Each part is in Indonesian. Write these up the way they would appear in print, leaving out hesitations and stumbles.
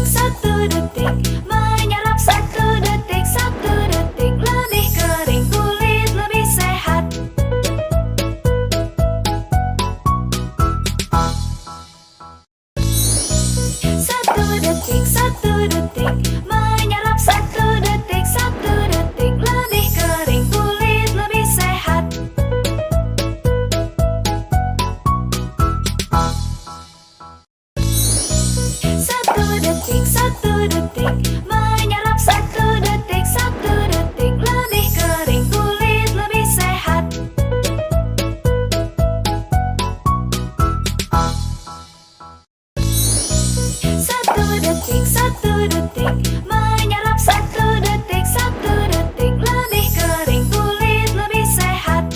satu detik, menyerap satu detik, lebih kering, kulit lebih sehat. Satu detik, menyerap satu detik, lebih kering, kulit lebih sehat. Satu detik, menyerap satu detik, lebih kering, kulit lebih sehat. Satu detik, menyerap satu detik, lebih kering, kulit lebih sehat.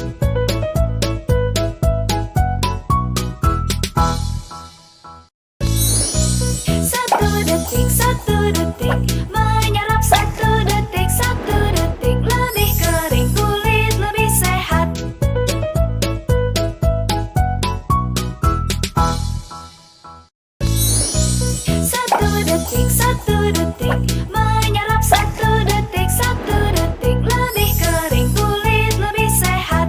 Satu detik, menyerap satu detik, lebih kering, kulit lebih sehat. Satu detik, menyerap satu detik, lebih kering, kulit lebih sehat.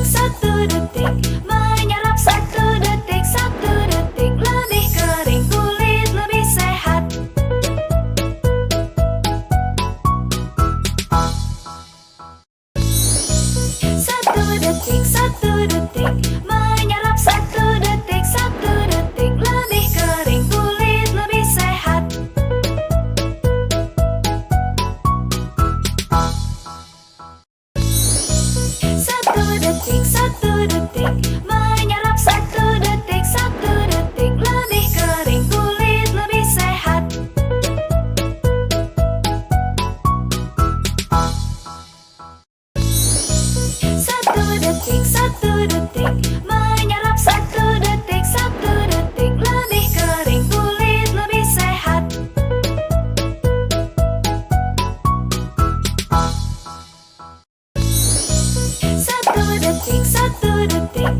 Satu detik, menyerap satu detik, lebih kering, kulit lebih sehat. Satu detik, menyerap satu detik, lebih kering, kulit lebih sehat. Satu detik, menyerap satu detik, lebih kering, kulit lebih sehat. Satu detik, menyerap satu detik, lebih kering, kulit lebih sehat. Satu detik,